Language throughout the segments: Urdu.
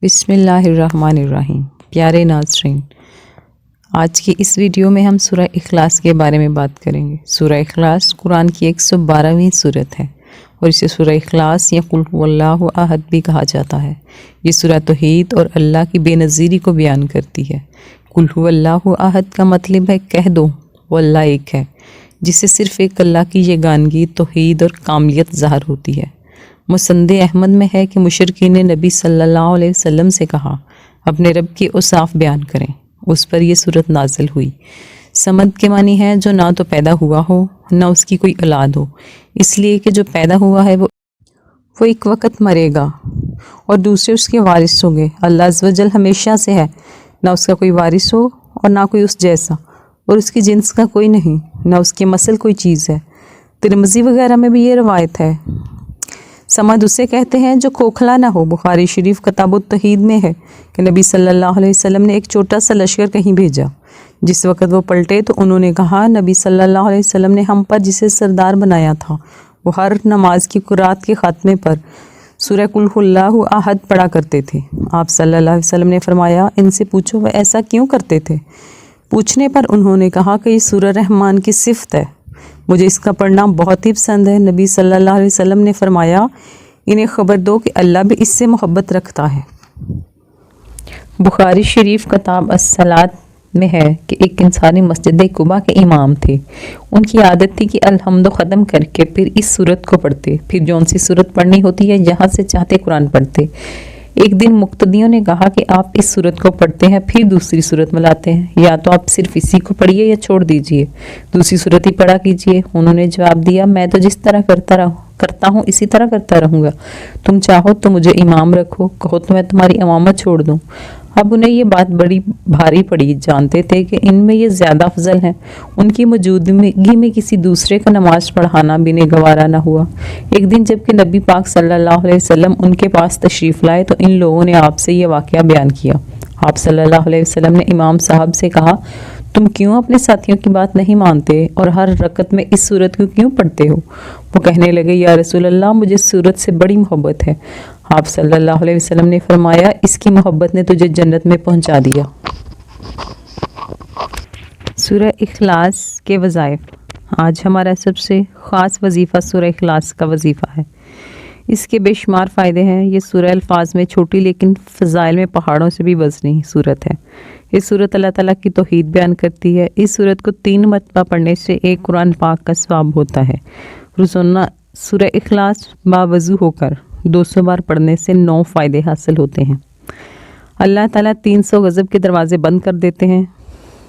بسم اللہ الرحمن الرحیم۔ پیارے ناظرین، آج کی اس ویڈیو میں ہم سورہ اخلاص کے بارے میں بات کریں گے۔ سورہ اخلاص قرآن کی 112ویں سورت ہے اور اسے سورہ اخلاص یا قل هو اللہ احد بھی کہا جاتا ہے۔ یہ سورہ توحید اور اللہ کی بے نظیری کو بیان کرتی ہے۔ قل هو اللہ احد کا مطلب ہے کہہ دو وہ اللہ ایک ہے، جس سے صرف ایک اللہ کی یگانگی، توحید اور کاملیت ظاہر ہوتی ہے۔ مسند احمد میں ہے کہ مشرکین نے نبی صلی اللہ علیہ وسلم سے کہا اپنے رب کی اوصاف بیان کریں۔ اس پر یہ صورت نازل ہوئی۔ سمد کے معنی ہے جو نہ تو پیدا ہوا ہو نہ اس کی کوئی اولاد ہو، اس لیے کہ جو پیدا ہوا ہے وہ ایک وقت مرے گا اور دوسرے اس کے وارث ہوں گے۔ اللہ عز و جل ہمیشہ سے ہے، نہ اس کا کوئی وارث ہو اور نہ کوئی اس جیسا، اور اس کی جنس کا کوئی نہیں، نہ اس کی مثل کوئی چیز ہے۔ ترمذی وغیرہ میں بھی یہ روایت ہے۔ سمد اسے کہتے ہیں جو کھوکھلا نہ ہو۔ بخاری شریف کتاب التوحید میں ہے کہ نبی صلی اللہ علیہ وسلم نے ایک چھوٹا سا لشکر کہیں بھیجا۔ جس وقت وہ پلٹے تو انہوں نے کہا نبی صلی اللہ علیہ وسلم نے ہم پر جسے سردار بنایا تھا وہ ہر نماز کی قرات کے خاتمے پر سورہ قل هو اللہ احد پڑھا کرتے تھے۔ آپ صلی اللہ علیہ وسلم نے فرمایا ان سے پوچھو وہ ایسا کیوں کرتے تھے؟ پوچھنے پر انہوں نے کہا کہ یہ سورہ رحمان کی صفت ہے، مجھے اس کا پڑھنا بہت ہی پسند ہے۔ نبی صلی اللہ علیہ وسلم نے فرمایا انہیں خبر دو کہ اللہ بھی اس سے محبت رکھتا ہے۔ بخاری شریف کتاب الصلاۃ میں ہے کہ ایک انسانی مسجد قباء کے امام تھے۔ ان کی عادت تھی کہ الحمد ختم کر کے پھر اس سورت کو پڑھتے، پھر جون سی سورت پڑھنی ہوتی ہے جہاں سے چاہتے قرآن پڑھتے۔ ایک دن مقتدیوں نے کہا کہ آپ اس سورت کو پڑھتے ہیں پھر دوسری سورت میں لاتے ہیں، یا تو آپ صرف اسی کو پڑھیے یا چھوڑ دیجئے، دوسری سورت ہی پڑھا کیجئے۔ انہوں نے جواب دیا میں تو جس طرح کرتا ہوں اسی طرح کرتا رہوں گا، تم چاہو تو مجھے امام رکھو، کہو تو میں تمہاری امامت چھوڑ دوں۔ اب انہیں یہ بات بڑی بھاری پڑی، جانتے تھے کہ ان میں یہ زیادہ افضل ہیں۔ ان کی موجودگی میں کسی دوسرے کا نماز پڑھانا بھی انہیں گوارا نہ ہوا۔ ایک دن جب کہ نبی پاک صلی اللہ علیہ وسلم ان کے پاس تشریف لائے تو ان لوگوں نے آپ سے یہ واقعہ بیان کیا۔ آپ صلی اللہ علیہ وسلم نے امام صاحب سے کہا تم کیوں اپنے ساتھیوں کی بات نہیں مانتے اور ہر رکعت میں اس سورت کو کیوں پڑھتے ہو؟ وہ کہنے لگے یا رسول اللہ مجھے اس سورت سے بڑی محبت ہے۔ آپ صلی اللہ علیہ وسلم نے فرمایا اس کی محبت نے تجھے جنت میں پہنچا دیا۔ سورہ اخلاص کے وظائف۔ آج ہمارا سب سے خاص وظیفہ سورہ اخلاص کا وظیفہ ہے۔ اس کے بے شمار فائدے ہیں۔ یہ سورہ الفاظ میں چھوٹی لیکن فضائل میں پہاڑوں سے بھی وزنی سورت ہے۔ یہ سورت اللہ تعالیٰ کی توحید بیان کرتی ہے۔ اس سورت کو 3 مرتبہ پڑھنے سے ایک قرآن پاک کا ثواب ہوتا ہے۔ روزانہ سورہ اخلاص باوضو ہو کر 200 بار پڑھنے سے 9 فائدے حاصل ہوتے ہیں۔ اللہ تعالیٰ 300 غضب کے دروازے بند کر دیتے ہیں،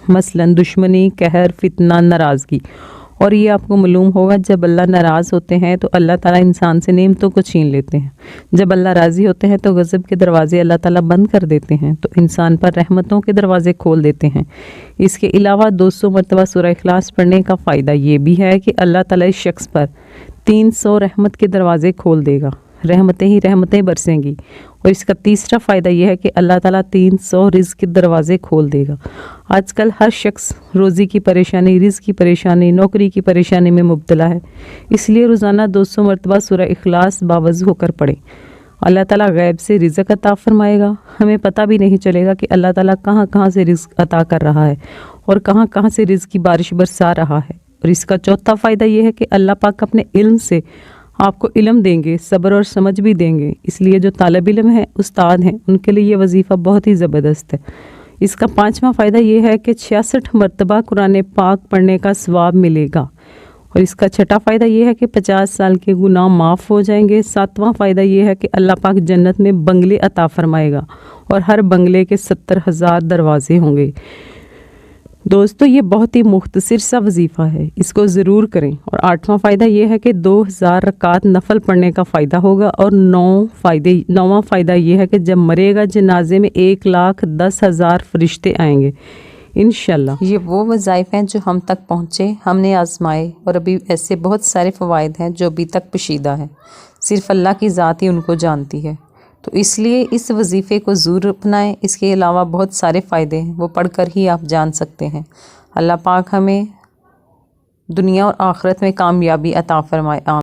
مثلا دشمنی، قہر، فتنہ، ناراضگی۔ اور یہ آپ کو معلوم ہوگا جب اللہ ناراض ہوتے ہیں تو اللہ تعالیٰ انسان سے نعمتوں کو چھین لیتے ہیں، جب اللہ راضی ہوتے ہیں تو غضب کے دروازے اللہ تعالیٰ بند کر دیتے ہیں تو انسان پر رحمتوں کے دروازے کھول دیتے ہیں۔ اس کے علاوہ 200 مرتبہ سورہ اخلاص پڑھنے کا فائدہ یہ بھی ہے کہ اللہ تعالیٰ اس شخص پر 300 رحمت کے دروازے کھول دے گا، رحمتیں ہی رحمتیں برسیں گی۔ اور اس کا تیسرا فائدہ یہ ہے کہ اللہ تعالیٰ 300 رزق کے دروازے کھول دے گا۔ آج کل ہر شخص روزی کی پریشانی، رزق کی پریشانی، نوکری کی پریشانی میں مبتلا ہے، اس لیے روزانہ 200 مرتبہ سورہ اخلاص باوضو ہو کر پڑھیں۔ اللہ تعالیٰ غیب سے رزق عطا فرمائے گا، ہمیں پتہ بھی نہیں چلے گا کہ اللہ تعالیٰ کہاں کہاں سے رزق عطا کر رہا ہے اور کہاں کہاں سے رزق کی بارش برسا رہا ہے۔ اور اس کا چوتھا فائدہ یہ ہے کہ اللہ پاک اپنے علم سے آپ کو علم دیں گے، صبر اور سمجھ بھی دیں گے، اس لیے جو طالب علم ہیں، استاد ہیں، ان کے لیے یہ وظیفہ بہت ہی زبردست ہے۔ اس کا 5واں فائدہ یہ ہے کہ 66 مرتبہ قرآن پاک پڑھنے کا ثواب ملے گا۔ اور اس کا 6واں فائدہ یہ ہے کہ 50 سال کے گناہ معاف ہو جائیں گے۔ 7واں فائدہ یہ ہے کہ اللہ پاک جنت میں بنگلے عطا فرمائے گا اور ہر بنگلے کے 70,000 دروازے ہوں گے۔ دوستو یہ بہت ہی مختصر سا وظیفہ ہے، اس کو ضرور کریں۔ اور 8واں فائدہ یہ ہے کہ 2000 رکعات نفل پڑھنے کا فائدہ ہوگا۔ اور 9واں فائدہ یہ ہے کہ جب مرے گا جنازے میں 1,10,000 فرشتے آئیں گے انشاءاللہ۔ یہ وہ وظائف ہیں جو ہم تک پہنچے، ہم نے آزمائے، اور ابھی ایسے بہت سارے فوائد ہیں جو ابھی تک پوشیدہ ہیں، صرف اللہ کی ذات ہی ان کو جانتی ہے۔ تو اس لیے اس وظیفے کو ضرور اپنائیں۔ اس کے علاوہ بہت سارے فائدے ہیں، وہ پڑھ کر ہی آپ جان سکتے ہیں۔ اللہ پاک ہمیں دنیا اور آخرت میں کامیابی عطا فرمائے۔